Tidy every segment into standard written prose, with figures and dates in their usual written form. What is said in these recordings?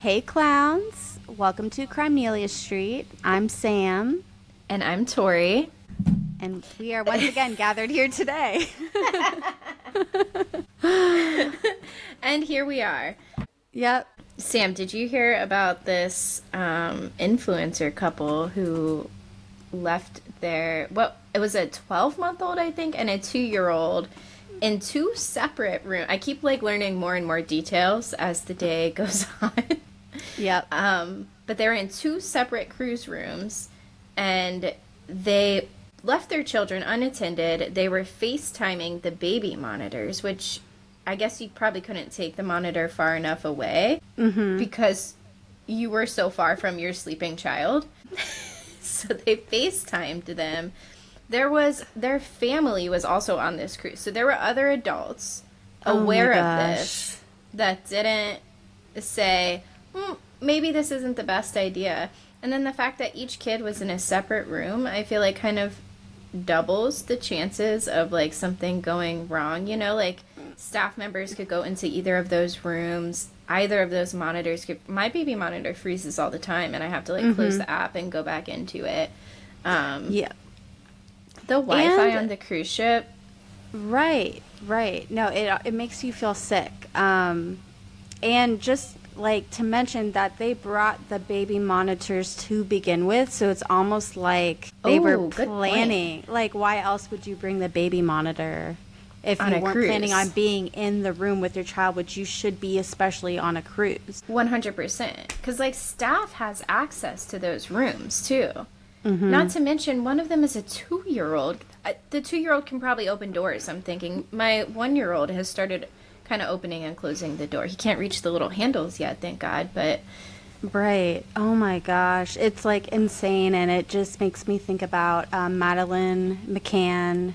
Hey clowns, welcome to Crimelia Street. I'm Sam, And I'm Tori. and we are once again gathered here today. And here we are. Yep. Sam, did you hear about this influencer couple who left it was a 12-month-old, I think, and a 2-year-old in two separate rooms. I keep learning more and more details as the day goes on. Yep. But they were in two separate cruise rooms, and they left their children unattended. They were FaceTiming the baby monitors, which I guess you probably couldn't take the monitor far enough away because you were so far from your sleeping child. So they FaceTimed them. Their family was also on this cruise. So there were other adults aware of this that didn't say, maybe this isn't the best idea. And then the fact that each kid was in a separate room, I feel like kind of doubles the chances of something going wrong. Staff members could go into either of those rooms. Either of those monitors my baby monitor freezes all the time, and I have to close the app and go back into it. Yeah. The Wi-Fi on the cruise ship. Right. No, it makes you feel sick. And just to mention that they brought the baby monitors to begin with, so it's almost like they were planning. Why else would you bring the baby monitor if you weren't planning on being in the room with your child, which you should be, especially on a cruise? 100%. Because staff has access to those rooms too. Not to mention, one of them is a 2-year-old. The 2-year-old can probably open doors. I'm thinking my 1-year-old has started kind of opening and closing the door. He can't reach the little handles yet, thank God, but... Right. Oh my gosh. It's insane, and it just makes me think about Madeline McCann.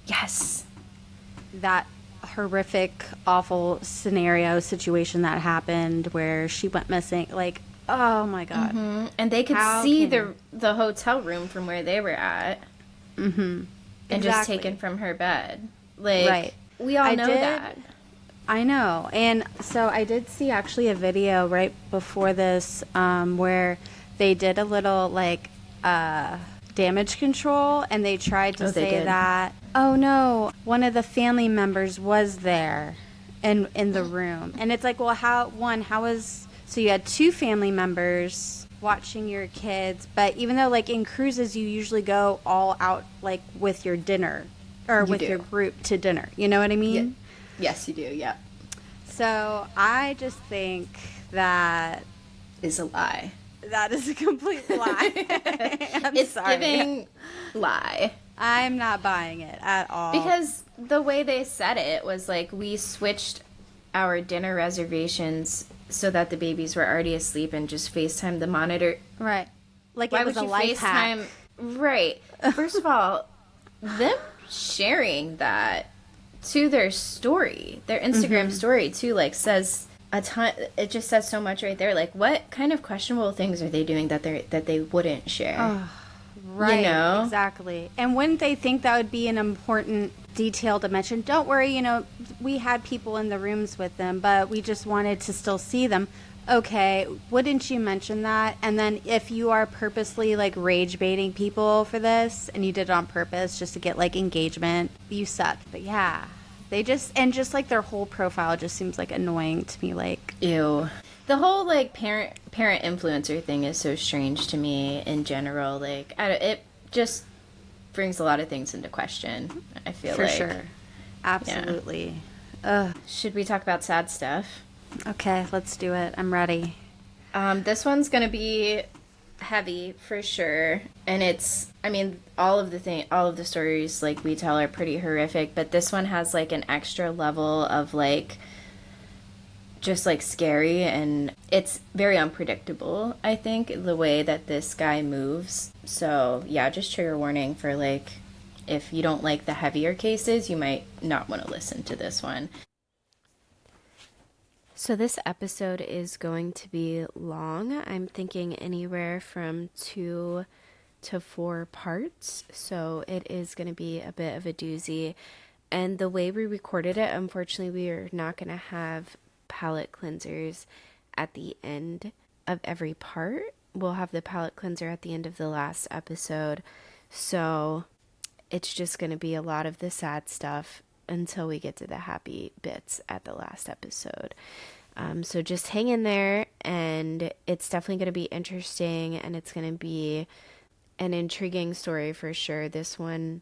Yes. That horrific, awful situation that happened where she went missing. Oh my God. And they could see the hotel room from where they were at. And just taken from her bed. Right. We all know that. I know. And so I did see actually a video right before this where they did a little damage control, and they tried to say that, oh no, one of the family members was there in the room. And it's how is, so you had two family members watching your kids, but even though in cruises you usually go all out with your dinner or with your group to dinner, you know what I mean? Yeah. Yes, you do, yeah. So I just think that is a lie. That is a complete lie. It's sorry. Giving lie. I'm not buying it at all. Because the way they said it was we switched our dinner reservations so that the babies were already asleep and just FaceTime the monitor. Right. Why it was a life hack. Right. First of all, them sharing that to their story, their Instagram story too, says a ton. It just says so much right there. What kind of questionable things are they doing that they wouldn't share? Oh, right. Exactly. And wouldn't they think that would be an important detail to mention? Don't worry, we had people in the rooms with them, but we just wanted to still see them. Okay, wouldn't you mention that? And then if you are purposely rage baiting people for this, and you did it on purpose just to get engagement, you suck. But yeah, they just their whole profile just seems annoying to me. Ew. The whole parent influencer thing is so strange to me in general. It just brings a lot of things into question, I feel for sure. Absolutely. Yeah. Should we talk about sad stuff? Okay, let's do it. I'm ready. This one's gonna be heavy for sure, and all of the stories we tell are pretty horrific, but this one has an extra level of just scary, and it's very unpredictable, I think, the way that this guy moves. So yeah, just trigger warning for if you don't like the heavier cases, you might not want to listen to this one. So this episode is going to be long. I'm thinking anywhere from 2 to 4 parts. So it is going to be a bit of a doozy. And the way we recorded it, unfortunately, we are not going to have palette cleansers at the end of every part. We'll have the palette cleanser at the end of the last episode. So it's just going to be a lot of the sad stuff until we get to the happy bits at the last episode. So just hang in there, and it's definitely going to be interesting, and it's going to be an intriguing story for sure. This one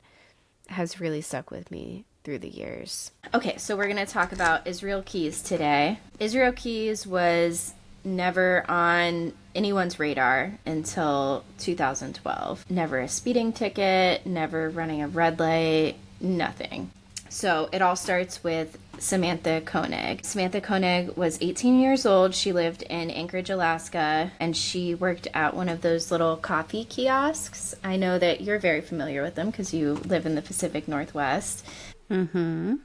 has really stuck with me through the years. Okay, so we're going to talk about Israel Keys today. Israel Keys was never on anyone's radar until 2012. Never a speeding ticket, never running a red light, nothing. So it all starts with Samantha Koenig. Samantha Koenig was 18 years old. She lived in Anchorage, Alaska, and she worked at one of those little coffee kiosks. I know that you're very familiar with them because you live in the Pacific Northwest. Mm-hmm.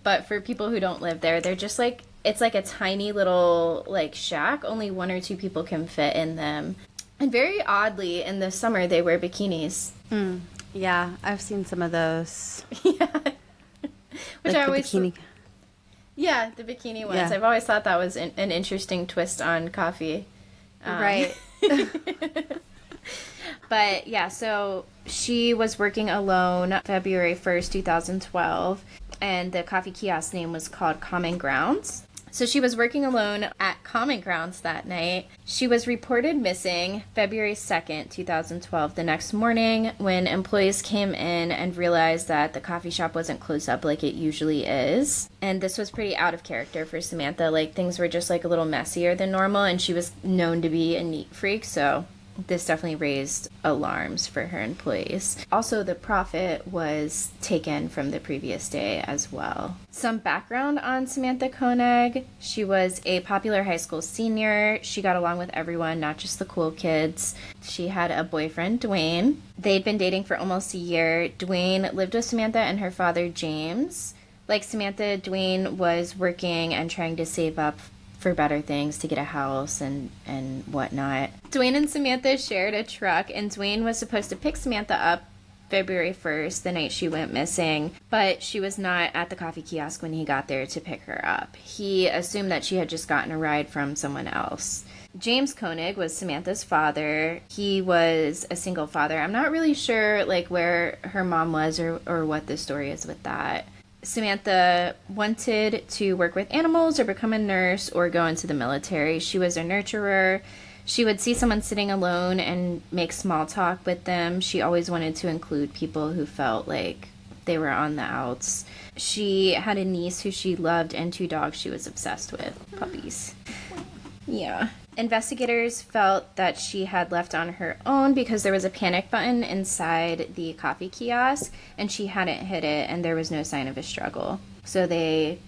But for people who don't live there, they're just like, it's like a tiny little like shack. Only one or two people can fit in them. And very oddly, in the summer, they wear bikinis. Yeah, I've seen some of those. Yeah. Which like I always... bikini. Yeah, the bikini ones. Yeah. I've always thought that was an interesting twist on coffee. Right. But yeah, so she was working alone February 1st, 2012, and the coffee kiosk name was called Common Grounds. So she was working alone at Common Grounds that night. She was reported missing February 2nd, 2012, the next morning when employees came in and realized that the coffee shop wasn't closed up like it usually is. And this was pretty out of character for Samantha. Like, things were just like a little messier than normal, and she was known to be a neat freak, so this definitely raised alarms for her employees. Also, the profit was taken from the previous day as well. Some background on Samantha Koenig. She was a popular high school senior. She got along with everyone, not just the cool kids. She had a boyfriend, Dwayne. They'd been dating for almost a year. Dwayne lived with Samantha and her father, James. Like Samantha, Dwayne was working and trying to save up for better things, to get a house and whatnot. Dwayne and Samantha shared a truck, and Dwayne was supposed to pick Samantha up February 1st, the night she went missing, but she was not at the coffee kiosk when he got there to pick her up. He assumed that she had just gotten a ride from someone else. James Koenig was Samantha's father. He was a single father. I'm not really sure like where her mom was or what the story is with that. Samantha wanted to work with animals or become a nurse or go into the military. She was a nurturer. She would see someone sitting alone and make small talk with them. She always wanted to include people who felt like they were on the outs. She had a niece who she loved and 2 dogs she was obsessed with. Puppies. Yeah. Investigators felt that she had left on her own because there was a panic button inside the coffee kiosk and she hadn't hit it and there was no sign of a struggle. So they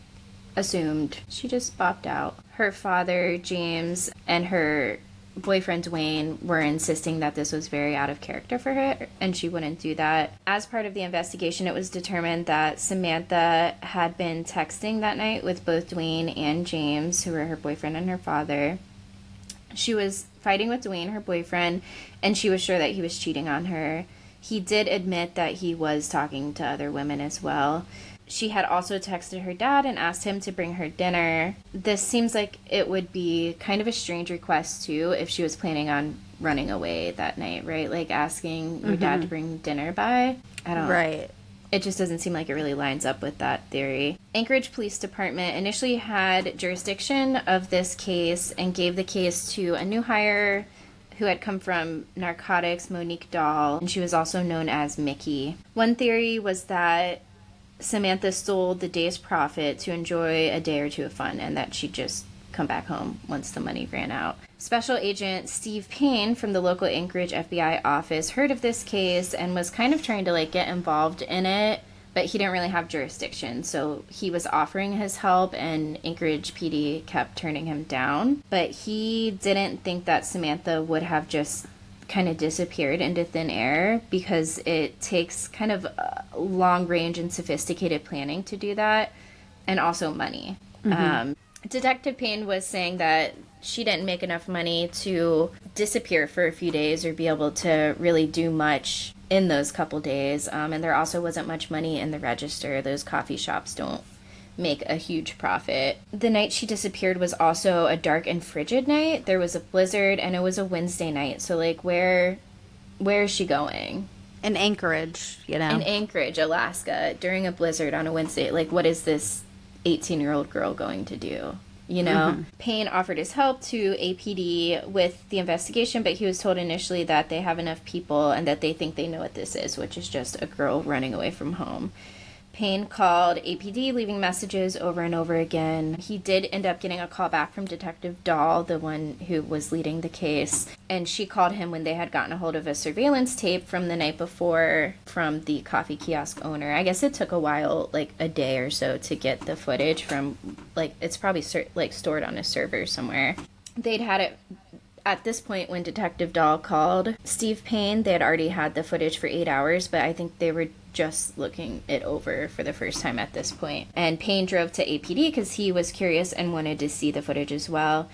assumed she just bopped out. Her father, James, and her boyfriend, Dwayne, were insisting that this was very out of character for her and she wouldn't do that. As part of the investigation, it was determined that Samantha had been texting that night with both Dwayne and James, who were her boyfriend and her father. She was fighting with Dwayne, her boyfriend, and she was sure that he was cheating on her. He did admit that he was talking to other women as well. She had also texted her dad and asked him to bring her dinner. This seems like it would be kind of a strange request, too, if she was planning on running away that night, right? Like asking your dad to bring dinner by. I don't know. Right. It just doesn't seem like it really lines up with that theory. Anchorage Police Department initially had jurisdiction of this case and gave the case to a new hire who had come from narcotics, Monique Dahl, and she was also known as Mickey. One theory was that Samantha stole the day's profit to enjoy a day or two of fun and that she'd just come back home once the money ran out. Special Agent Steve Payne from the local Anchorage FBI office heard of this case and was kind of trying to like get involved in it, but he didn't really have jurisdiction. So he was offering his help and Anchorage PD kept turning him down. But he didn't think that Samantha would have just kind of disappeared into thin air because it takes kind of long range and sophisticated planning to do that, and also money. Detective Payne was saying that she didn't make enough money to disappear for a few days or be able to really do much in those couple days. And there also wasn't much money in the register. Those coffee shops don't make a huge profit. The night she disappeared was also a dark and frigid night. There was a blizzard, and it was a Wednesday night. So, like, where is she going? In Anchorage, you know. In Anchorage, Alaska, during a blizzard on a Wednesday. Like, what is this 18-year-old girl going to do? You know? Payne offered his help to APD with the investigation, but he was told initially that they have enough people and that they think they know what this is, which is just a girl running away from home. Payne called APD, leaving messages over and over again. He did end up getting a call back from Detective Dahl, the one who was leading the case, and she called him when they had gotten a hold of a surveillance tape from the night before from the coffee kiosk owner. I guess it took a while, like a day or so, to get the footage from, like, it's probably stored on a server somewhere. They'd had it at this point when Detective Dahl called Steve Payne. They had already had the footage for 8 hours, but I think they were just looking it over for the first time at this point. And Payne drove to APD because he was curious and wanted to see the footage as well.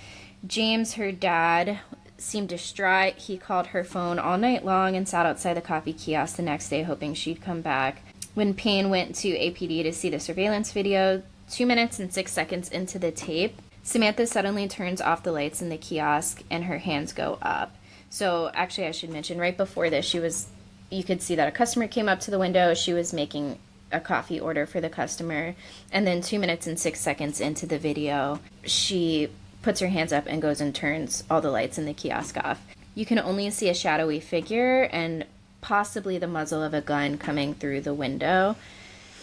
James, her dad, seemed distraught. He called her phone all night long and sat outside the coffee kiosk the next day hoping she'd come back. When Payne went to APD to see the surveillance video, 2 minutes and 6 seconds into the tape, Samantha suddenly turns off the lights in the kiosk and her hands go up. So actually I should mention, right before this, you could see that a customer came up to the window. She was making a coffee order for the customer. And then 2 minutes and 6 seconds into the video, she puts her hands up and goes and turns all the lights in the kiosk off. You can only see a shadowy figure and possibly the muzzle of a gun coming through the window.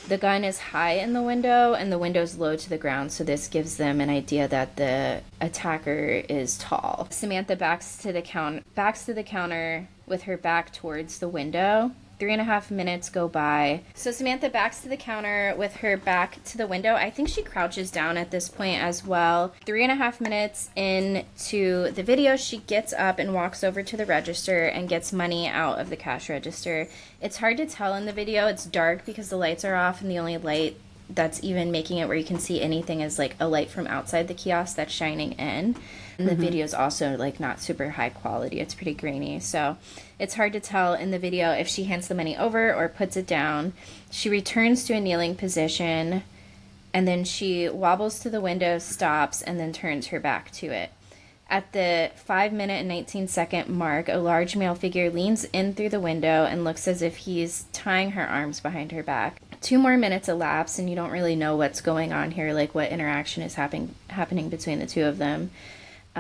The gun is high in the window and the window's low to the ground, so this gives them an idea that the attacker is tall. Samantha backs to the counter with her back towards the window. 3.5 minutes go by. So Samantha backs to the counter with her back to the window. I think she crouches down at this point as well. 3.5 minutes into the video, she gets up and walks over to the register and gets money out of the cash register. It's hard to tell in the video. It's dark because the lights are off, and the only light that's even making it where you can see anything is like a light from outside the kiosk that's shining in. And the video is also like not super high quality. It's pretty grainy. So it's hard to tell in the video if she hands the money over or puts it down. She returns to a kneeling position and then she wobbles to the window, stops, and then turns her back to it. At the 5-minute and 19-second mark, a large male figure leans in through the window and looks as if he's tying her arms behind her back. 2 more minutes elapse, and you don't really know what's going on here, like what interaction is happening between the two of them,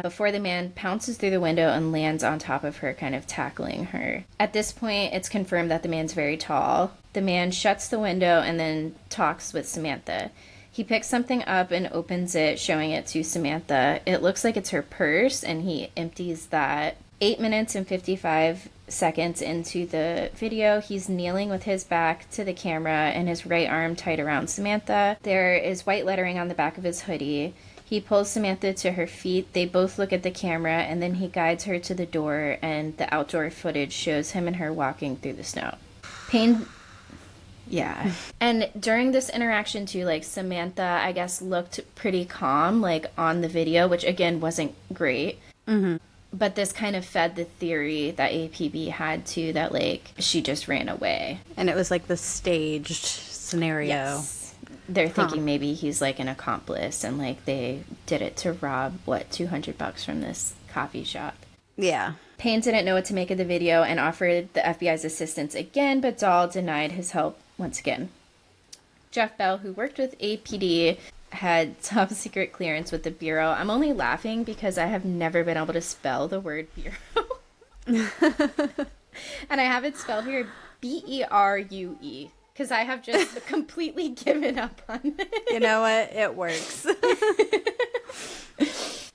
before the man pounces through the window and lands on top of her, kind of tackling her. At this point, it's confirmed that the man's very tall. The man shuts the window and then talks with Samantha. He picks something up and opens it, showing it to Samantha. It looks like it's her purse, and he empties that. 8 minutes and 55 seconds into the video, he's kneeling with his back to the camera and his right arm tied around Samantha. There is white lettering on the back of his hoodie. He pulls Samantha to her feet. They both look at the camera, and then he guides her to the door, and the outdoor footage shows him and her walking through the snow. Payne... Yeah. And during this interaction, too, like, Samantha, I guess, looked pretty calm, like, on the video, which, again, wasn't great. Mm-hmm. But this kind of fed the theory that APB had, too, that, like, she just ran away. And it was, like, the staged scenario. Yes. They're thinking maybe he's, like, an accomplice, and, like, they did it to rob, $200 from this coffee shop. Yeah. Payne didn't know what to make of the video and offered the FBI's assistance again, but Dahl denied his help once again. Jeff Bell, who worked with APD, had top secret clearance with the Bureau. I'm only laughing because I have never been able to spell the word Bureau. And I have it spelled here BERUE because I have just completely given up on it. You know what? It works.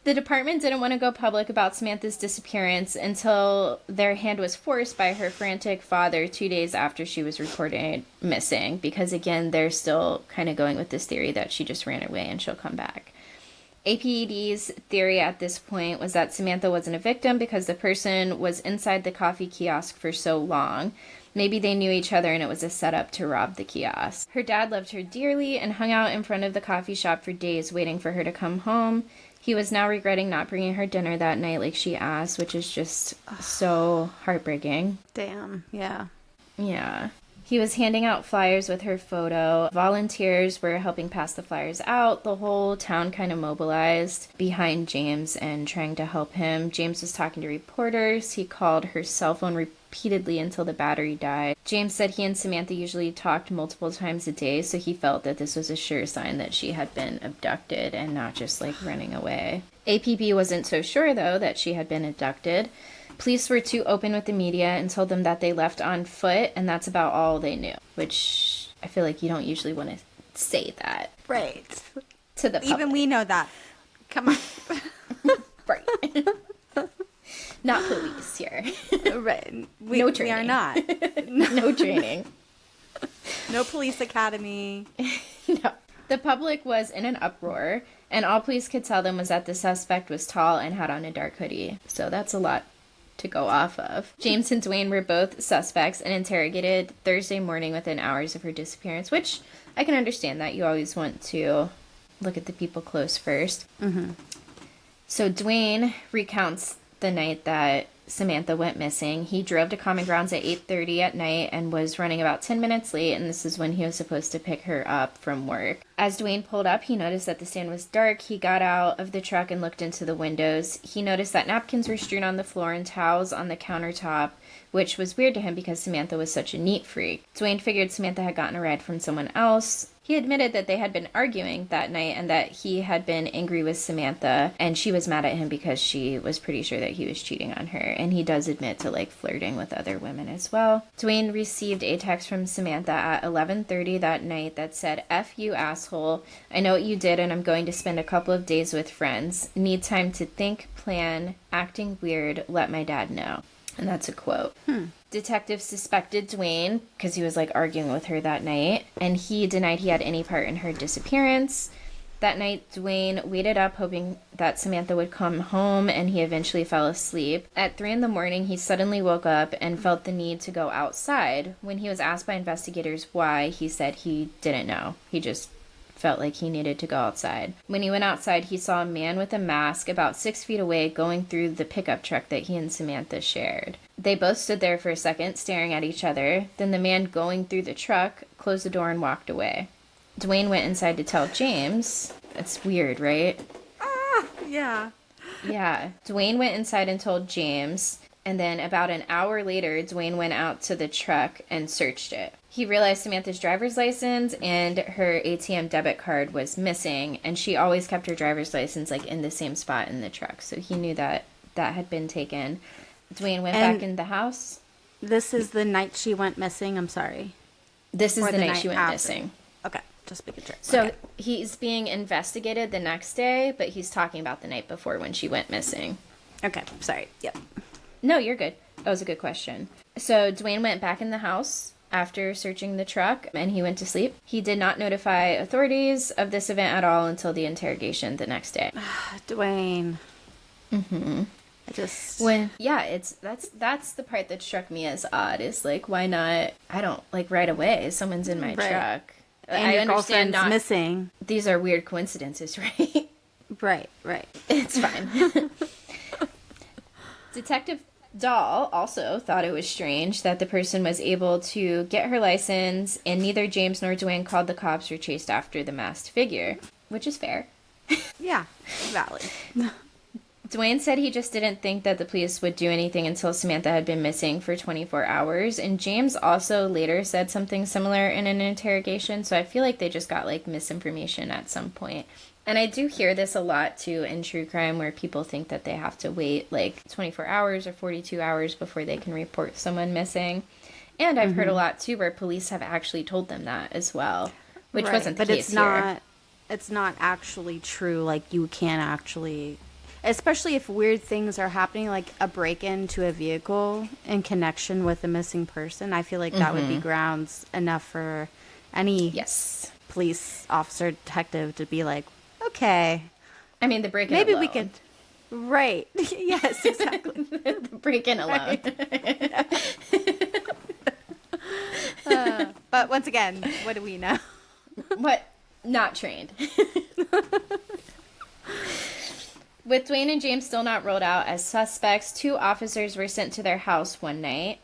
The department didn't want to go public about Samantha's disappearance until their hand was forced by her frantic father 2 days after she was reported missing, because, again, they're still kind of going with this theory that she just ran away and she'll come back. APD's theory at this point was that Samantha wasn't a victim because the person was inside the coffee kiosk for so long. Maybe they knew each other and it was a setup to rob the kiosk. Her dad loved her dearly and hung out in front of the coffee shop for days waiting for her to come home. He was now regretting not bringing her dinner that night like she asked, which is just so heartbreaking. Damn, yeah. Yeah. He was handing out flyers with her photo. Volunteers were helping pass the flyers out. The whole town kind of mobilized behind James and trying to help him. James was talking to reporters. He called her cell phone repeatedly until the battery died. James said he and Samantha usually talked multiple times a day, so he felt that this was a sure sign that she had been abducted and not just like running away. APB wasn't so sure, though, that she had been abducted. Police were too open with the media and told them that they left on foot, and that's about all they knew, which I feel like you don't usually want to say that. Right. To the public. Even we know that. Come on. Right. Not police here. Right. No training. We are not. No training. No police academy. No. The public was in an uproar, and all police could tell them was that the suspect was tall and had on a dark hoodie. So that's a lot to go off of. James and Dwayne were both suspects and interrogated Thursday morning within hours of her disappearance, which I can understand that. You always want to look at the people close first. Mm-hmm. So Dwayne recounts the night that Samantha went missing. He drove to Common Grounds at 8:30 at night and was running about 10 minutes late, and this is when he was supposed to pick her up from work. As Dwayne pulled up, he noticed that the stand was dark. He got out of the truck and looked into the windows. He noticed that napkins were strewn on the floor and towels on the countertop, which was weird to him because Samantha was such a neat freak. Dwayne figured Samantha had gotten a ride from someone else. He admitted that they had been arguing that night and that he had been angry with Samantha and she was mad at him because she was pretty sure that he was cheating on her. And he does admit to like flirting with other women as well. Dwayne received a text from Samantha at 11:30 that night that said, "F you asshole. I know what you did and I'm going to spend a couple of days with friends. Need time to think, plan, acting weird, let my dad know." And that's a quote. Detectives suspected Dwayne because he was like arguing with her that night, and he denied he had any part in her disappearance. That night, Dwayne waited up hoping that Samantha would come home, and he eventually fell asleep. At 3 a.m, he suddenly woke up and felt the need to go outside. When he was asked by investigators why, he said he didn't know. He just felt like he needed to go outside. When he went outside, he saw a man with a mask about 6 feet away going through the pickup truck that he and Samantha shared. They both stood there for a second, staring at each other. Then the man going through the truck closed the door and walked away. Dwayne went inside to tell James. It's weird, right? Yeah. Yeah. Dwayne went inside and told James. And then about an hour later, Dwayne went out to the truck and searched it. He realized Samantha's driver's license and her ATM debit card was missing, and she always kept her driver's license like in the same spot in the truck. So he knew that that had been taken. Dwayne went back in the house. This is the night she went missing. I'm sorry. This is Or the night she went after. missing. Okay, just making sure. So Okay. he's being investigated the next day, but he's talking about the night before when she went missing. Okay, sorry. Yep. No, you're good. That was a good question. So Dwayne went back in the house after searching the truck, and he went to sleep. He did not notify authorities of this event at all until the interrogation the next day. Dwayne. Mm-hmm. I just... That's the part that struck me as odd, is like, why not, I don't, like, right away, someone's in my truck. And I your understand girlfriend's missing. These are weird coincidences, right? Right. It's fine. Detective Dahl also thought it was strange that the person was able to get her license, and neither James nor Dwayne called the cops or chased after the masked figure, which is fair. Yeah, valid. Dwayne said he just didn't think that the police would do anything until Samantha had been missing for 24 hours, and James also later said something similar in an interrogation, so I feel like they just got, like, misinformation at some point. And I do hear this a lot, too, in true crime, where people think that they have to wait, like, 24 hours or 42 hours before they can report someone missing. And I've heard a lot, too, where police have actually told them that as well, which wasn't the case here. It's not actually true. Like, you can't actually... Especially if weird things are happening, like a break-in to a vehicle in connection with a missing person. I feel like that would be grounds enough for any police officer, detective to be like, okay. I mean, the break-in maybe alone. we could. Right. Yes, exactly. The break-in alone. But once again, what do we know? What? Not trained. With Dwayne and James still not ruled out as suspects, 2 officers were sent to their house one night.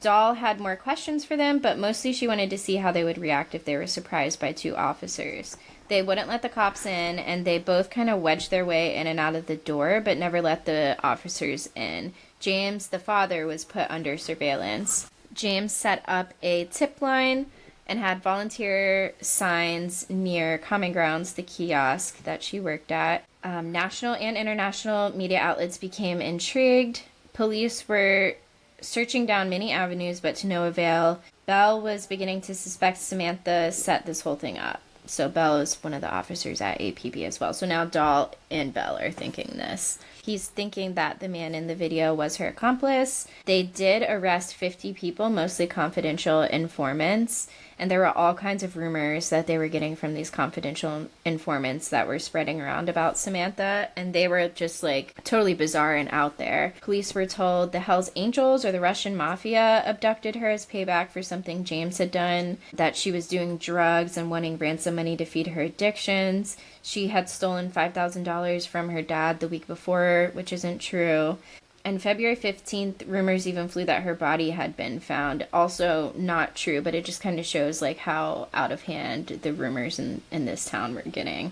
Dahl had more questions for them, but mostly she wanted to see how they would react if they were surprised by two officers. They wouldn't let the cops in, and they both kind of wedged their way in and out of the door, but never let the officers in. James, the father, was put under surveillance. James set up a tip line and had volunteer signs near Common Grounds, the kiosk that she worked at. National and international media outlets became intrigued. Police were searching down many avenues, but to no avail. Bell was beginning to suspect Samantha set this whole thing up. So Bell is one of the officers at APB as well. So now Dahl and Bell are thinking this. He's thinking that the man in the video was her accomplice. They did arrest 50 people, mostly confidential informants. And there were all kinds of rumors that they were getting from these confidential informants that were spreading around about Samantha. And they were just like totally bizarre and out there. Police were told the Hells Angels or the Russian Mafia abducted her as payback for something James had done, that she was doing drugs and wanting ransom money to feed her addictions. She had stolen $5,000 from her dad the week before, which isn't true. And February 15th, rumors even flew that her body had been found. Also not true, but it just kind of shows like how out of hand the rumors in this town were getting.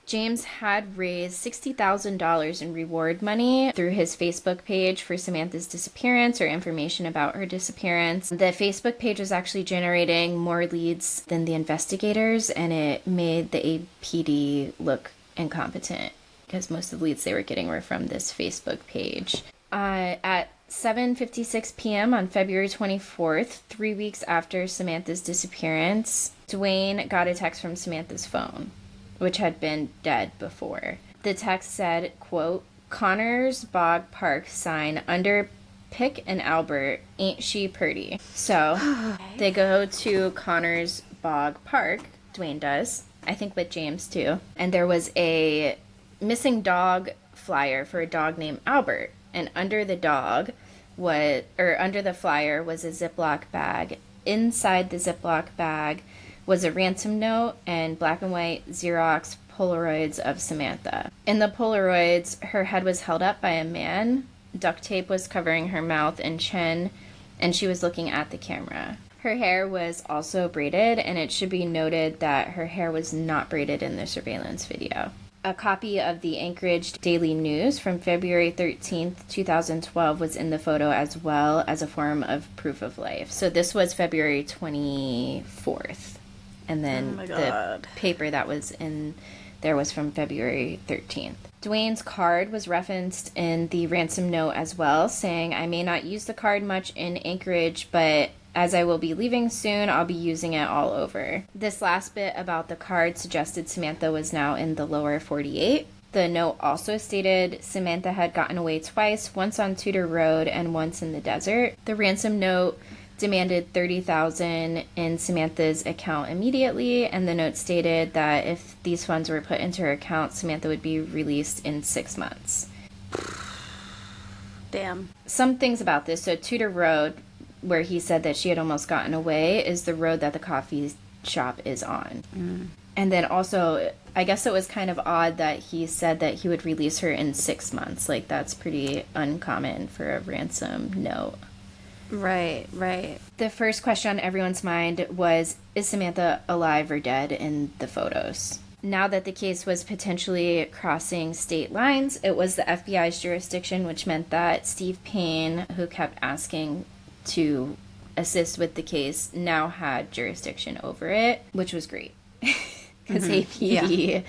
James had raised $60,000 in reward money through his Facebook page for Samantha's disappearance or information about her disappearance. The Facebook page was actually generating more leads than the investigators, and it made the APD look incompetent, because most of the leads they were getting were from this Facebook page. At 7:56 p.m. on February 24th, 3 weeks after Samantha's disappearance, Dwayne got a text from Samantha's phone, which had been dead before. The text said, quote, "Connors Bog Park sign under Pick and Albert, ain't she purty?" So they go to Connors Bog Park, Dwayne does, I think with James too, and there was a missing dog flyer for a dog named Albert, and under the flyer was a Ziploc bag. Inside the Ziploc bag was a ransom note and black and white Xerox Polaroids of Samantha. In the Polaroids, her head was held up by a man, duct tape was covering her mouth and chin, and she was looking at the camera. Her hair was also braided, and it should be noted that her hair was not braided in the surveillance video. A copy of the Anchorage Daily News from February 13th, 2012 was in the photo, as well as a form of proof of life. So this was February 24th. And then the paper that was in there was from February 13th. Dwayne's card was referenced in the ransom note as well, saying, "I may not use the card much in Anchorage, but as I will be leaving soon, I'll be using it all over." This last bit about the card suggested Samantha was now in the lower 48. The note also stated Samantha had gotten away twice, once on Tudor Road and once in the desert. The ransom note demanded $30,000 in Samantha's account immediately, and the note stated that if these funds were put into her account, Samantha would be released in 6 months. Damn. Some things about this. So Tudor Road, where he said that she had almost gotten away, is the road that the coffee shop is on. Mm. And then also, I guess it was kind of odd that he said that he would release her in 6 months. Like, that's pretty uncommon for a ransom note. Right, right. The first question on everyone's mind was, is Samantha alive or dead in the photos? Now that the case was potentially crossing state lines, it was the FBI's jurisdiction, which meant that Steve Payne, who kept asking to assist with the case, now had jurisdiction over it, which was great. Because APD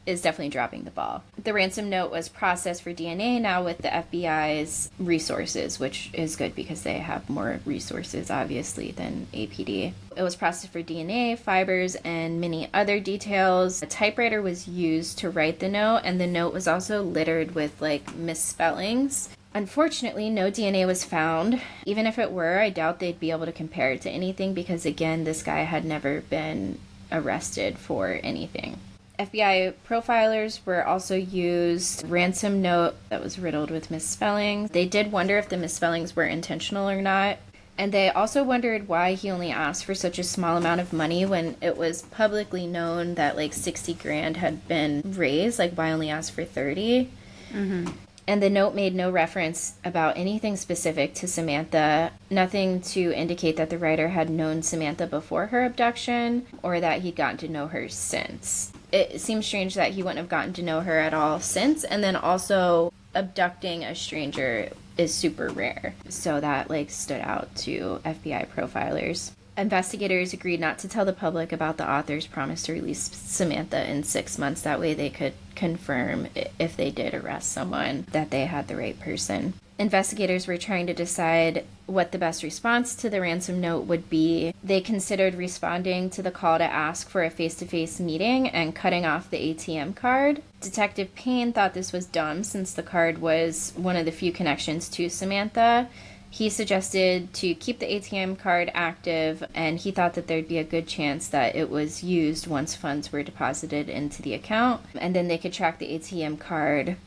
is definitely dropping the ball. The ransom note was processed for DNA now with the FBI's resources, which is good because they have more resources, obviously, than APD. It was processed for DNA, fibers, and many other details. A typewriter was used to write the note, and the note was also littered with, like, misspellings. Unfortunately, no DNA was found. Even if it were, I doubt they'd be able to compare it to anything because, again, this guy had never been arrested for anything. FBI profilers were also used. Ransom note that was riddled with misspellings. They did wonder if the misspellings were intentional or not. And they also wondered why he only asked for such a small amount of money when it was publicly known that like $60,000 had been raised. Like, why only ask for $30,000? Mm-hmm. And the note made no reference about anything specific to Samantha, nothing to indicate that the writer had known Samantha before her abduction or that he'd gotten to know her since. It seems strange that he wouldn't have gotten to know her at all since, and then also abducting a stranger is super rare. So that stood out to FBI profilers. Investigators agreed not to tell the public about the author's promise to release Samantha in 6 months. That way they could confirm, if they did arrest someone, that they had the right person. Investigators were trying to decide what the best response to the ransom note would be. They considered responding to the call to ask for a face-to-face meeting and cutting off the ATM card. Detective Payne thought this was dumb since the card was one of the few connections to Samantha. He suggested to keep the ATM card active, and he thought that there'd be a good chance that it was used once funds were deposited into the account, and then they could track the ATM card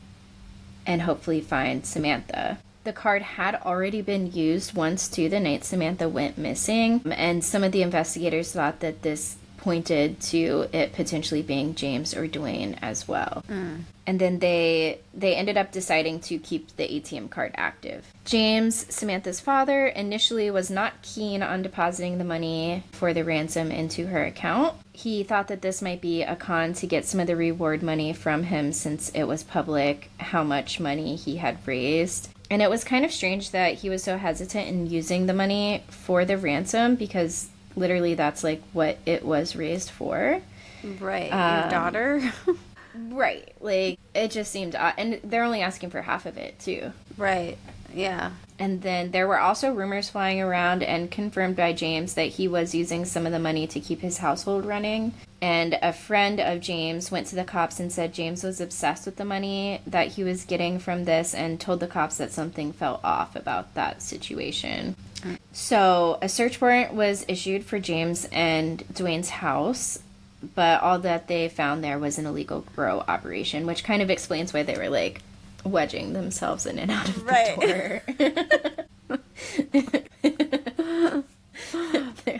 and hopefully find Samantha. The card had already been used once too, the night Samantha went missing, and some of the investigators thought that this pointed to it potentially being James or Dwayne as well. And then they ended up deciding to keep the ATM card active. James, Samantha's father, initially was not keen on depositing the money for the ransom into her account. He thought that this might be a con to get some of the reward money from him since it was public how much money he had raised. And it was kind of strange that he was so hesitant in using the money for the ransom because literally that's what it was raised for. Right. Your daughter. Right. It just seemed odd. And they're only asking for half of it too. Right. Yeah. And then there were also rumors flying around and confirmed by James that he was using some of the money to keep his household running. And a friend of James went to the cops and said James was obsessed with the money that he was getting from this and told the cops that something felt off about that situation. So a search warrant was issued for James and Dwayne's house, but all that they found there was an illegal grow operation, which kind of explains why they were wedging themselves in and out of the door.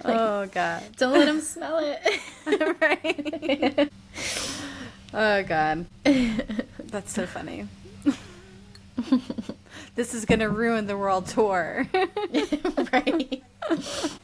Oh God! Don't let them smell it. Right. Oh God, that's so funny. This is going to ruin the world tour. Right.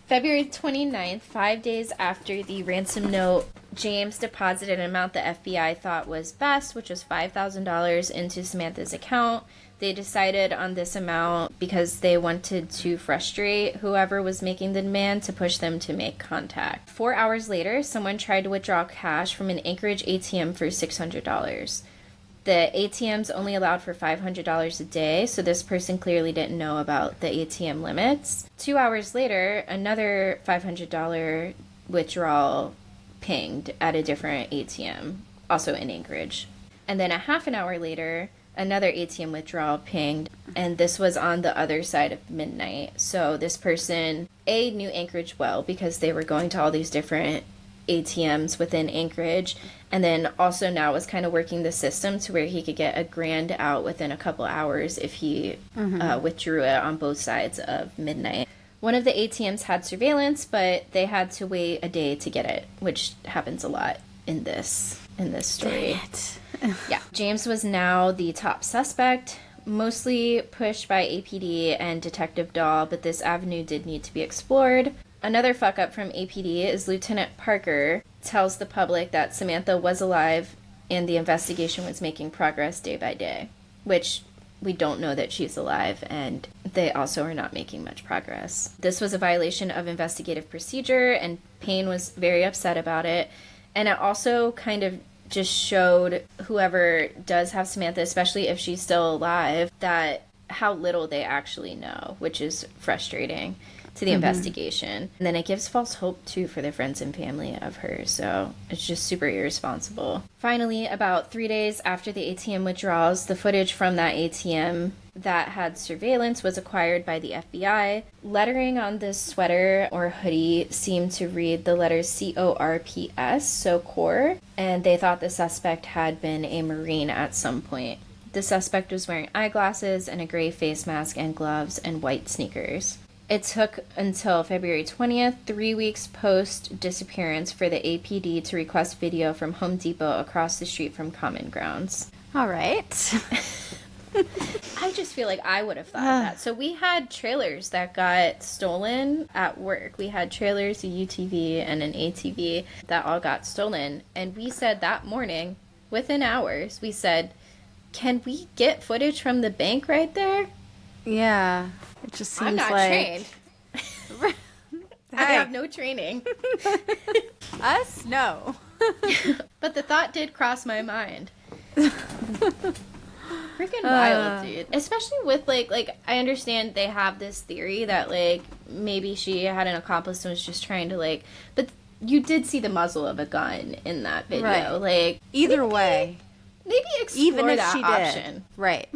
February 29th, 5 days after the ransom note, James deposited an amount the FBI thought was best, which was $5,000 into Samantha's account. They decided on this amount because they wanted to frustrate whoever was making the demand to push them to make contact. 4 hours later, someone tried to withdraw cash from an Anchorage ATM for $600. The ATMs only allowed for $500 a day, so this person clearly didn't know about the ATM limits. 2 hours later, another $500 withdrawal pinged at a different ATM, also in Anchorage. And then a half an hour later, another ATM withdrawal pinged, and this was on the other side of midnight. So this person, knew Anchorage well because they were going to all these different ATMs within Anchorage, and then also now was kind of working the system to where he could get a grand out within a couple hours if he withdrew it on both sides of midnight. One of the ATMs had surveillance, but they had to wait a day to get it, which happens a lot in this story. Yeah. James was now the top suspect, mostly pushed by APD and Detective Dahl, but this avenue did need to be explored. Another fuck up from APD is Lieutenant Parker tells the public that Samantha was alive and the investigation was making progress day by day, which we don't know that she's alive, and they also are not making much progress. This was a violation of investigative procedure, and Payne was very upset about it. And it also kind of just showed whoever does have Samantha, especially if she's still alive, that how little they actually know, which is frustrating to the investigation. And then it gives false hope, too, for the friends and family of her. So it's just super irresponsible. Finally, about 3 days after the ATM withdrawals, the footage from that ATM that had surveillance was acquired by the FBI. Lettering on this sweater or hoodie seemed to read the letters CORPS, so core, and they thought the suspect had been a Marine at some point. The suspect was wearing eyeglasses and a gray face mask and gloves and white sneakers. It took until February 20th, 3 weeks post-disappearance, for the APD to request video from Home Depot across the street from Common Grounds. All right. I just feel like I would have thought of that. So we had trailers that got stolen at work. We had trailers, a UTV and an ATV that all got stolen. And we said that morning, within hours, we said, can we get footage from the bank right there? Yeah. It just seems I'm not trained. I have no training. Us? No. But the thought did cross my mind. Freaking wild, dude. Especially with, like, I understand they have this theory that, like, maybe she had an accomplice and was just trying to, like, but you did see the muzzle of a gun in that video. Right. Like, Either way. Maybe explore Even if that she option. did. Right.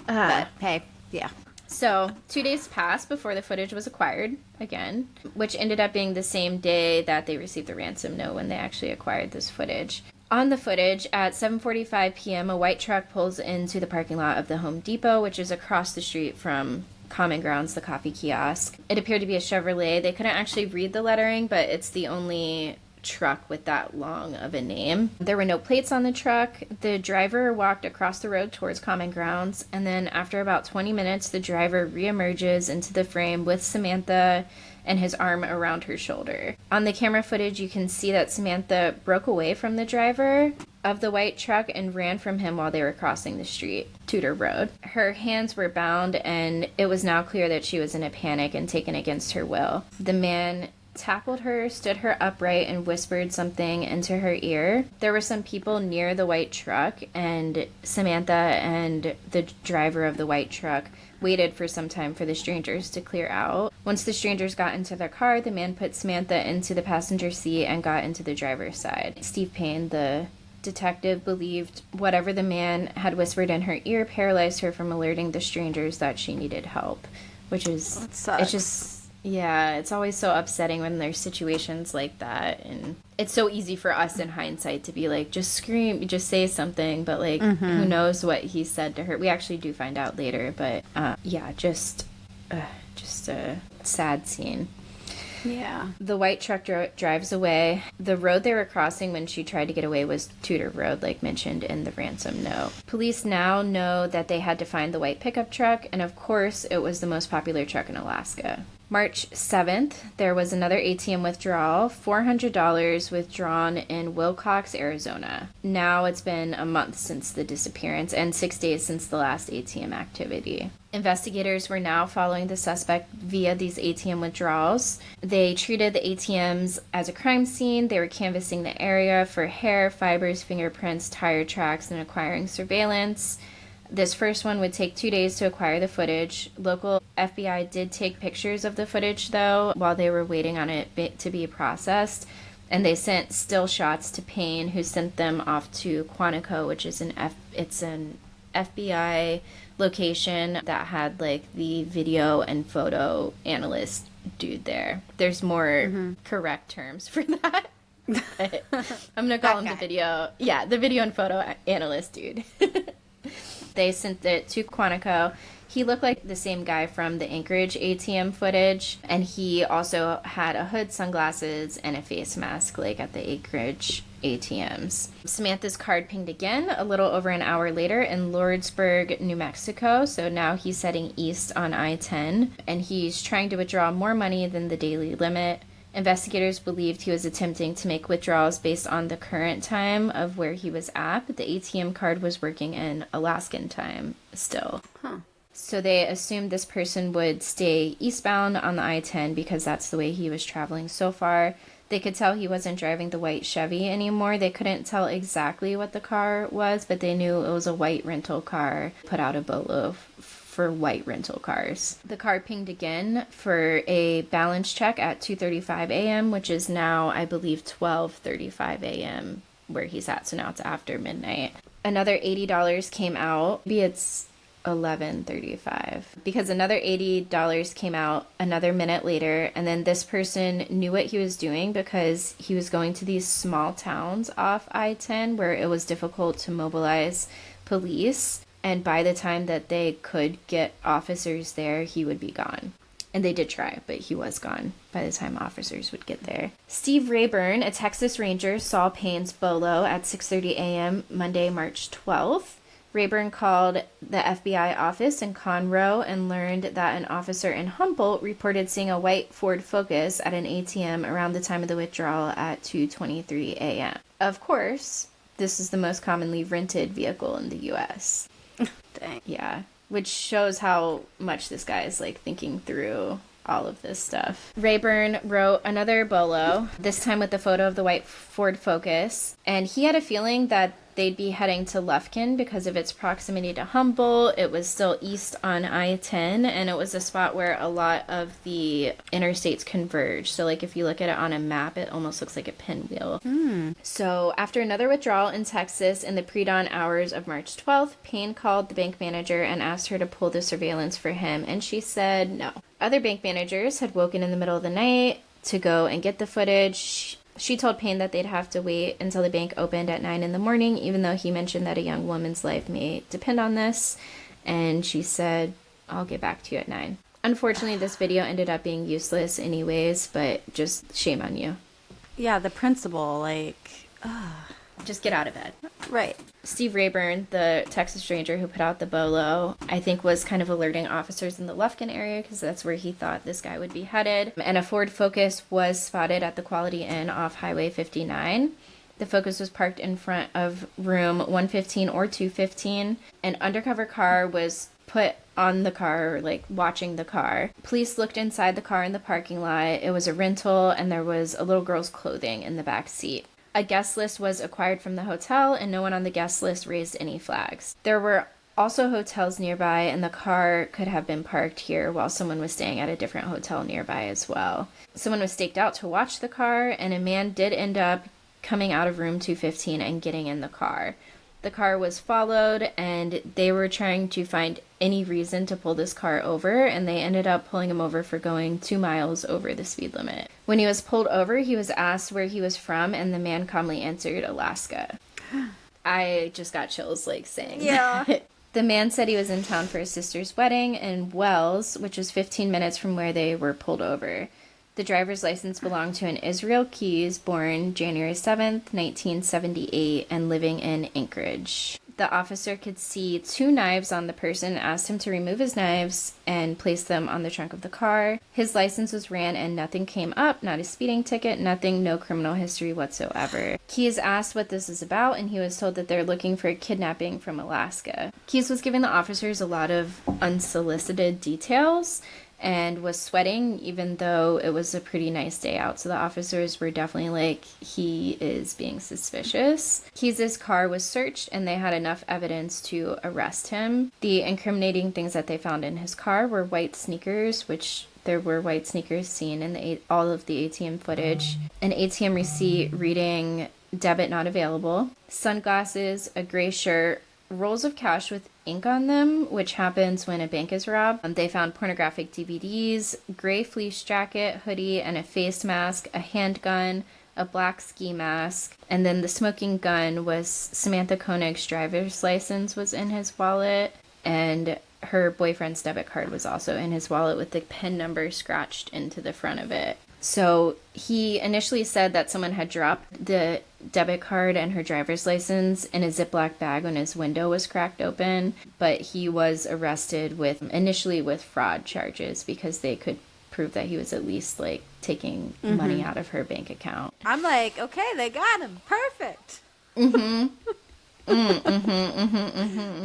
But, hey, yeah. So, 2 days passed before the footage was acquired again, which ended up being the same day that they received the ransom note when they actually acquired this footage. On the footage, at 7:45 p.m., a white truck pulls into the parking lot of the Home Depot, which is across the street from Common Grounds, the coffee kiosk. It appeared to be a Chevrolet. They couldn't actually read the lettering, but it's the only truck with that long of a name. There were no plates on the truck. The driver walked across the road towards Common Grounds, and then after about 20 minutes, the driver reemerges into the frame with Samantha and his arm around her shoulder. On the camera footage, you can see that Samantha broke away from the driver of the white truck and ran from him while they were crossing the street, Tudor Road. Her hands were bound, and it was now clear that she was in a panic and taken against her will. The man tackled her, stood her upright, and whispered something into her ear. There were some people near the white truck, and Samantha and the driver of the white truck waited for some time for the strangers to clear out. Once the strangers got into their car, the man put Samantha into the passenger seat and got into the driver's side. Steve Payne, the detective, believed whatever the man had whispered in her ear paralyzed her from alerting the strangers that she needed help, which is, it's just, yeah, it's always so upsetting when there's situations like that, and it's so easy for us in hindsight to be like, just scream, just say something, but like, who knows what he said to her. We actually do find out later, but yeah, just a sad scene. Yeah. The white truck drives away. The road they were crossing when she tried to get away was Tudor Road, like mentioned in the ransom note. Police now know that they had to find the white pickup truck, and of course, it was the most popular truck in Alaska. March 7th, there was another ATM withdrawal, $400 withdrawn in Wilcox, Arizona. Now it's been a month since the disappearance and 6 days since the last ATM activity. Investigators were now following the suspect via these ATM withdrawals. They treated the ATMs as a crime scene. They were canvassing the area for hair, fibers, fingerprints, tire tracks, and acquiring surveillance. This first one would take 2 days to acquire the footage. Local FBI did take pictures of the footage, though, while they were waiting on it to be processed. And they sent still shots to Payne, who sent them off to Quantico, which is an FBI location that had, like, the video and photo analyst dude there. There's more correct terms for that. But I'm going to call him the video and photo analyst dude. They sent it to Quantico. He looked like the same guy from the Anchorage ATM footage, and he also had a hood, sunglasses, and a face mask, like at the Anchorage ATMs. Samantha's card pinged again a little over an hour later in Lordsburg, New Mexico, so now he's heading east on I-10, and he's trying to withdraw more money than the daily limit. Investigators believed he was attempting to make withdrawals based on the current time of where he was at, but the ATM card was working in Alaskan time still. So they assumed this person would stay eastbound on the I-10 because that's the way he was traveling so far. They could tell he wasn't driving the white Chevy anymore. They couldn't tell exactly what the car was, but they knew it was a white rental car. Put out a BOLO for white rental cars. The car pinged again for a balance check at 2:35 a.m., which is now, I believe, 12:35 a.m. where he's at, so now it's after midnight. Another $80 came out. Maybe it's 11:35 because another $80 came out another minute later, and then this person knew what he was doing because he was going to these small towns off I-10 where it was difficult to mobilize police. And by the time that they could get officers there, he would be gone. And they did try, but he was gone by the time officers would get there. Steve Rayburn, a Texas Ranger, saw Payne's BOLO at 6:30 a.m. Monday, March 12th. Rayburn called the FBI office in Conroe and learned that an officer in Humboldt reported seeing a white Ford Focus at an ATM around the time of the withdrawal at 2:23 a.m. Of course, this is the most commonly rented vehicle in the U.S. Dang. Yeah, which shows how much this guy is like thinking through all of this stuff. Rayburn wrote another bolo, this time with the photo of the white Ford Focus, and he had a feeling that they'd be heading to Lufkin because of its proximity to Humboldt. It was still east on I-10, and it was a spot where a lot of the interstates converge. So, like, if you look at it on a map, it almost looks like a pinwheel. So, after another withdrawal in Texas in the pre-dawn hours of March 12th, Payne called the bank manager and asked her to pull the surveillance for him, and she said no. Other bank managers had woken in the middle of the night to go and get the footage. She told Payne that they'd have to wait until the bank opened at 9 in the morning, even though he mentioned that a young woman's life may depend on this. And she said, I'll get back to you at 9. Unfortunately, this video ended up being useless anyways, but just shame on you. Yeah, the principal, like, Just get out of bed. right. Steve Rayburn, the Texas Ranger who put out the bolo, I think was kind of alerting officers in the Lufkin area because that's where he thought this guy would be headed. And a Ford Focus was spotted at the Quality Inn off Highway 59. The Focus was parked in front of room 115 or 215. An undercover car was put on the car, like watching the car. Police looked inside the car in the parking lot. It was a rental and there was a little girl's clothing in the back seat. A guest list was acquired from the hotel, and no one on the guest list raised any flags. There were also hotels nearby, and the car could have been parked here while someone was staying at a different hotel nearby as well. Someone was staked out to watch the car, and a man did end up coming out of room 215 and getting in the car. The car was followed, and they were trying to find any reason to pull this car over, and they ended up pulling him over for going 2 miles over the speed limit. When he was pulled over, he was asked where he was from, and the man calmly answered Alaska. I just got chills, like, saying that. The man said he was in town for his sister's wedding in Wells, which was 15 minutes from where they were pulled over. The driver's license belonged to an Israel Keyes, born January 7th, 1978, and living in Anchorage. The officer could see 2 knives on the person and asked him to remove his knives and place them on the trunk of the car. His license was ran and nothing came up, not a speeding ticket, nothing, no criminal history whatsoever. Keyes asked what this is about, and he was told that they're looking for a kidnapping from Alaska. Keyes was giving the officers a lot of unsolicited details and was sweating even though it was a pretty nice day out. So the officers were definitely like, he is being suspicious. Keyes' car was searched and they had enough evidence to arrest him. The incriminating things that they found in his car were white sneakers, which there were white sneakers seen in all of the ATM footage, an ATM receipt reading debit not available, sunglasses, a gray shirt, rolls of cash with ink on them, which happens when a bank is robbed. They found pornographic DVDs, gray fleece jacket, hoodie, and a face mask, a handgun, a black ski mask, and then the smoking gun was Samantha Koenig's driver's license was in his wallet, and her boyfriend's debit card was also in his wallet with the PIN number scratched into the front of it. So he initially said that someone had dropped the debit card and her driver's license in a Ziploc bag when his window was cracked open, but he was arrested initially with fraud charges because they could prove that he was at least like taking money out of her bank account. I'm like, okay, they got him. Perfect. But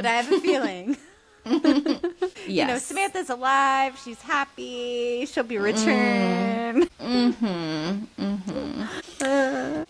I have a feeling. Yes. You know, Samantha's alive. She's happy. She'll be returned.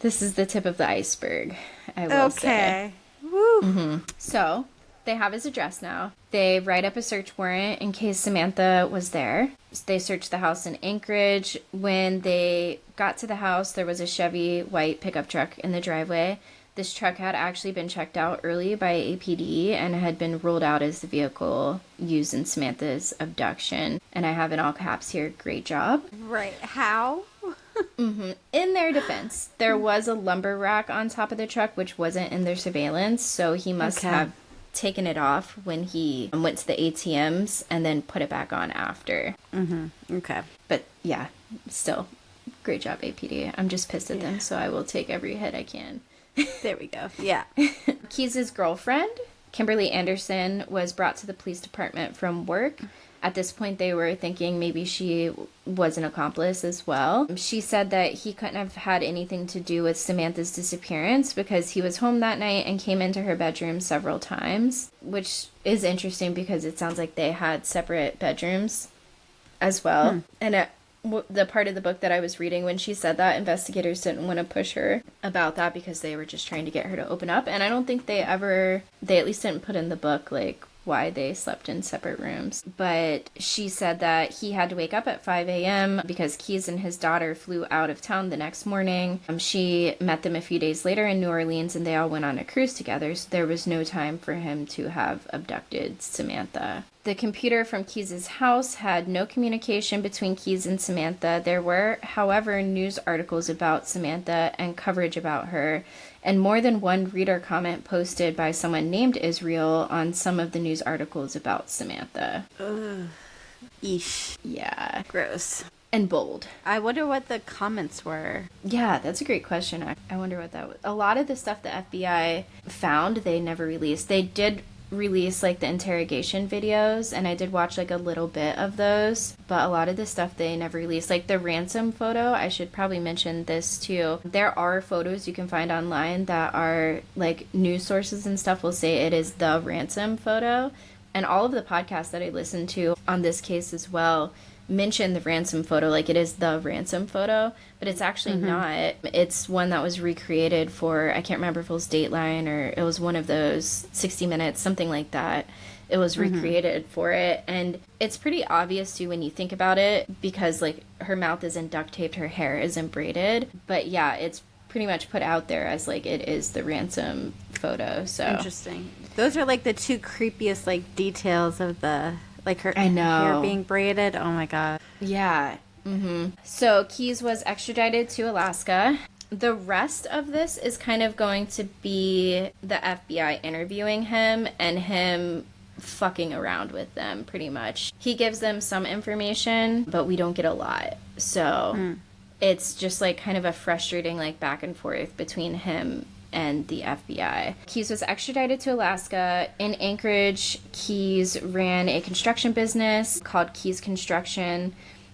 This is the tip of the iceberg, I will say. Okay. Woo. So, they have his address now. They write up a search warrant in case Samantha was there. They searched the house in Anchorage. When they got to the house, there was a Chevy white pickup truck in the driveway. This truck had actually been checked out early by APD and had been ruled out as the vehicle used in Samantha's abduction. And I have in all caps here, great job. Right. How? In their defense, there was a lumber rack on top of the truck, which wasn't in their surveillance. So he must have taken it off when he went to the ATMs and then put it back on after. Okay. But yeah, still, great job, APD. I'm just pissed at them, so I will take every hit I can. There we go. Yeah. Keyes' girlfriend Kimberly Anderson was brought to the police department from work. At this point, they were thinking maybe she was an accomplice as well. She said that he couldn't have had anything to do with Samantha's disappearance because he was home that night and came into her bedroom several times, which is interesting because it sounds like they had separate bedrooms as well. And the part of the book that I was reading, when she said that, investigators didn't want to push her about that because they were just trying to get her to open up. And I don't think they at least didn't put in the book, like, why they slept in separate rooms. But she said that he had to wake up at 5 a.m. because Keyes and his daughter flew out of town the next morning. She met them a few days later in New Orleans and they all went on a cruise together, so there was no time for him to have abducted Samantha. The computer from Keyes' house had no communication between Keyes and Samantha. There were, however, news articles about Samantha and coverage about her, and more than one reader comment posted by someone named Israel on some of the news articles about Samantha. Ugh. Eesh. Yeah. Gross. And bold. I wonder what the comments were. Yeah, that's a great question. I wonder what that was. A lot of the stuff the FBI found, they never released. They did release like the interrogation videos, and I did watch like a little bit of those, but a lot of the stuff they never released, like the ransom photo. I should probably mention this too. There are photos you can find online that are like news sources and stuff will say it is the ransom photo, and all of the podcasts that I listened to on this case as well mention the ransom photo, like it is the ransom photo, but it's actually not. It's one that was recreated for, I can't remember if it was Dateline or it was one of those 60 Minutes, something like that. It was recreated for it, and it's pretty obvious too when you think about it, because like her mouth isn't duct taped, her hair isn't braided, but yeah, it's pretty much put out there as like it is the ransom photo. So interesting. Those are like the two creepiest like details of the, like her I know. hair being braided. Oh my god. Yeah. So Keyes was extradited to Alaska. The rest of this is kind of going to be the FBI interviewing him and him fucking around with them, pretty much. He gives them some information, but we don't get a lot. So it's just like kind of a frustrating like back and forth between him and the FBI. Keyes was extradited to Alaska. In Anchorage, Keyes ran a construction business called Keyes Construction.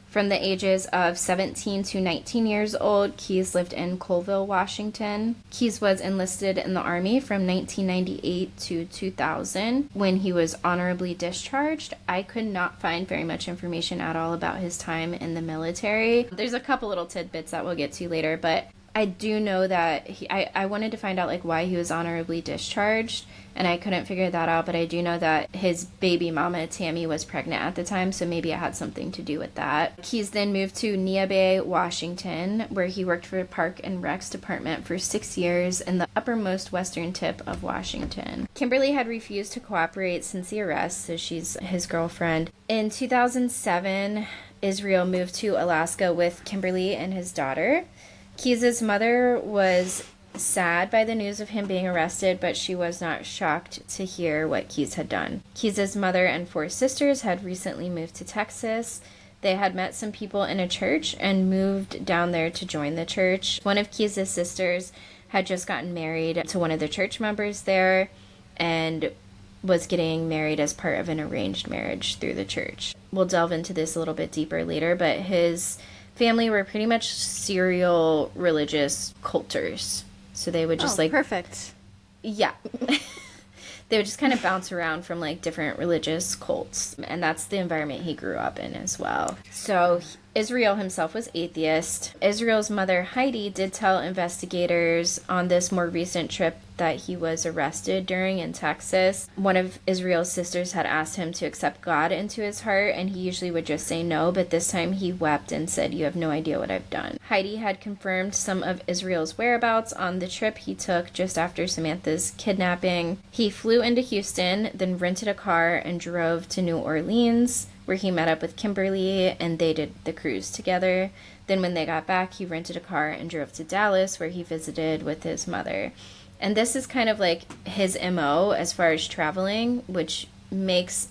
From the ages of 17 to 19 years old, Keyes lived in Colville, Washington. Keyes was enlisted in the Army from 1998 to 2000 when he was honorably discharged. I could not find very much information at all about his time in the military. There's a couple little tidbits that we'll get to later, but I do know that I wanted to find out like why he was honorably discharged, and I couldn't figure that out, but I do know that his baby mama, Tammy, was pregnant at the time, so maybe it had something to do with that. Keyes then moved to Neah Bay, Washington, where he worked for the Park and Recs Department for 6 years in the uppermost western tip of Washington. Kimberly had refused to cooperate since the arrest, so she's his girlfriend. In 2007, Israel moved to Alaska with Kimberly and his daughter. Keyes' mother was sad by the news of him being arrested, but she was not shocked to hear what Keyes had done. Keyes' mother and 4 sisters had recently moved to Texas. They had met some people in a church and moved down there to join the church. One of Keyes' sisters had just gotten married to one of the church members there and was getting married as part of an arranged marriage through the church. We'll delve into this a little bit deeper later, but his family were pretty much serial religious culters. So they would just perfect. Yeah. They would just kind of bounce around from like different religious cults. And that's the environment he grew up in as well. So Israel himself was atheist. Israel's mother, Heidi, did tell investigators on this more recent trip that he was arrested during in Texas. One of Israel's sisters had asked him to accept God into his heart, and he usually would just say no, but this time he wept and said, "You have no idea what I've done." Heidi had confirmed some of Israel's whereabouts on the trip he took just after Samantha's kidnapping. He flew into Houston, then rented a car and drove to New Orleans, where he met up with Kimberly and they did the cruise together. Then when they got back, he rented a car and drove to Dallas, where he visited with his mother. And this is kind of like his MO as far as traveling, which makes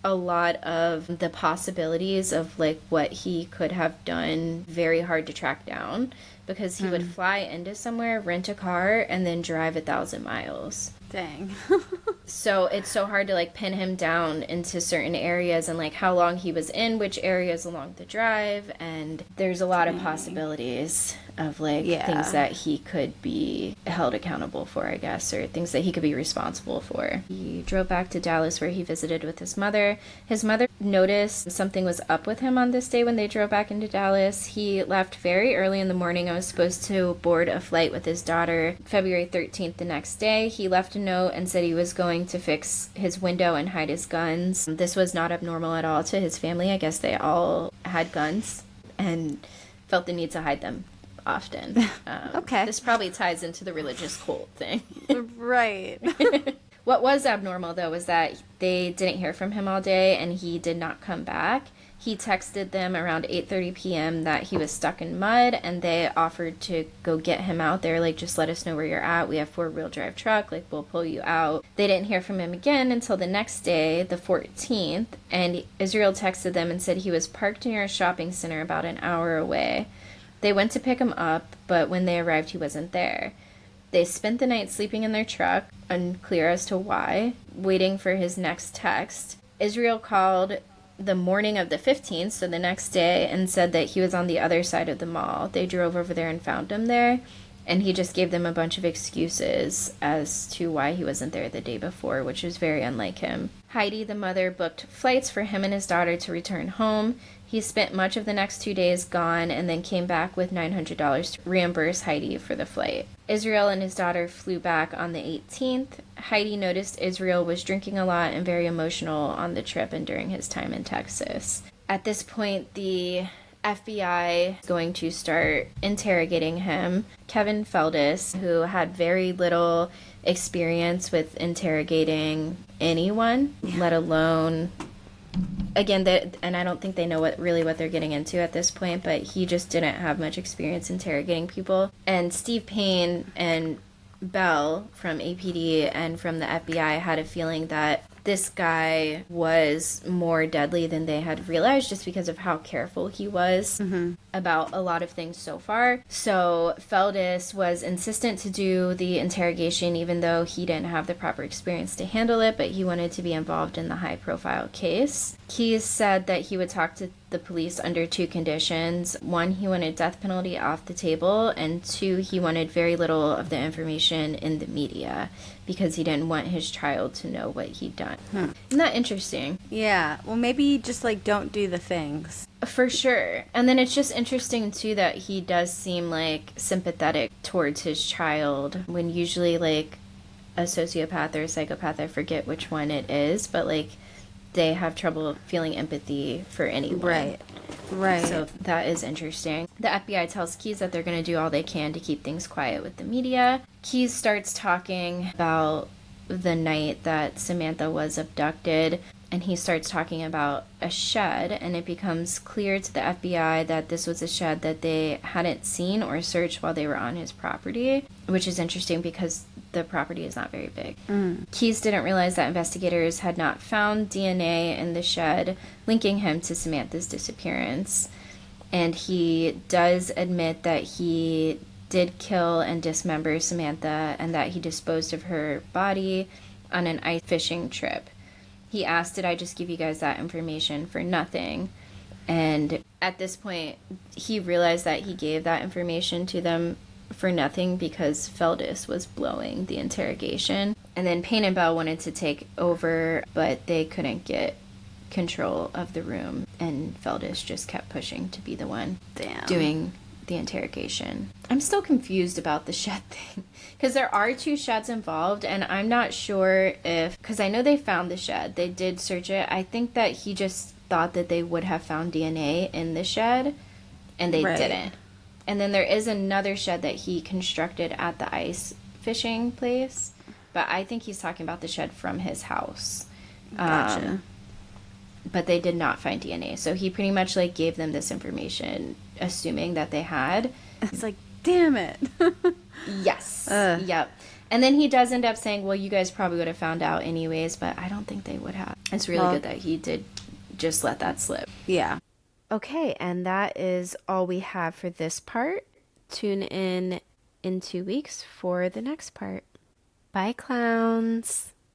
a lot of the possibilities of like what he could have done very hard to track down, because he would fly into somewhere, rent a car, and then drive 1,000 miles. Dang. So it's so hard to like pin him down into certain areas and like how long he was in which areas along the drive, and there's a lot of possibilities of like things that he could be held accountable for, I guess, or things that he could be responsible for. He drove back to Dallas where he visited with his mother. His mother noticed something was up with him on this day when they drove back into Dallas. He left very early in the morning. I was supposed to board a flight with his daughter February 13th the next day. He left a note and said he was going to fix his window and hide his guns. This was not abnormal at all to his family. I guess they all had guns and felt the need to hide them often. Okay. This probably ties into the religious cult thing. Right. What was abnormal, though, was that they didn't hear from him all day and he did not come back. He texted them around 8:30 p.m. that he was stuck in mud, and they offered to go get him out there. Like, just let us know where you're at. We have 4-wheel drive truck. Like, we'll pull you out. They didn't hear from him again until the next day, the 14th, and Israel texted them and said he was parked near a shopping center about an hour away. They went to pick him up, but when they arrived, he wasn't there. They spent the night sleeping in their truck, unclear as to why, waiting for his next text. Israel called the morning of the 15th, so the next day, and said that he was on the other side of the mall. They drove over there and found him there, and he just gave them a bunch of excuses as to why he wasn't there the day before, which was very unlike him. Heidi, the mother, booked flights for him and his daughter to return home. He spent much of the next 2 days gone and then came back with $900 to reimburse Heidi for the flight. Israel and his daughter flew back on the 18th. Heidi noticed Israel was drinking a lot and very emotional on the trip and during his time in Texas. At this point, the FBI is going to start interrogating him. Kevin Feldis, who had very little experience with interrogating anyone, let alone... Again, and I don't think they know what they're getting into at this point, but he just didn't have much experience interrogating people. And Steve Payne and Bell from APD and from the FBI had a feeling that this guy was more deadly than they had realized just because of how careful he was about a lot of things so far. So Feldis was insistent to do the interrogation even though he didn't have the proper experience to handle it, but he wanted to be involved in the high-profile case. Keyes said that he would talk to the police under 2 conditions. 1, he wanted death penalty off the table, and 2, he wanted very little of the information in the media because he didn't want his child to know what he'd done. Isn't that interesting? Yeah. Well, maybe just like don't do the things. For sure. And then it's just interesting too that he does seem like sympathetic towards his child when usually like a sociopath or a psychopath, I forget which one it is, but like they have trouble feeling empathy for anyone. Right. So that is interesting. The FBI tells Keyes that they're going to do all they can to keep things quiet with the media. Keyes starts talking about the night that Samantha was abducted, and he starts talking about a shed, and it becomes clear to the FBI that this was a shed that they hadn't seen or searched while they were on his property, which is interesting because the property is not very big. Keyes didn't realize that investigators had not found DNA in the shed linking him to Samantha's disappearance, and he does admit that he did kill and dismember Samantha and that he disposed of her body on an ice fishing trip. He asked, did I just give you guys that information for nothing? And at this point, he realized that he gave that information to them for nothing because Feldis was blowing the interrogation. And then Payne and Bell wanted to take over, but they couldn't get control of the room. And Feldis just kept pushing to be the one doing the interrogation. I'm still confused about the shed thing because there are 2 sheds involved, and I'm not sure if, because I know they found the shed, they did search it. I think that he just thought that they would have found DNA in the shed, and they didn't. And then there is another shed that he constructed at the ice fishing place, but I think he's talking about the shed from his house. Gotcha. But they did not find DNA, so he pretty much like gave them this information assuming that they had. It's like, damn it. Yes. Yep. And then he does end up saying, well, you guys probably would have found out anyways, but I don't think they would have. It's really good that he did just let that slip. Yeah. Okay, and that is all we have for this part. Tune in 2 weeks for the next part. Bye, clowns.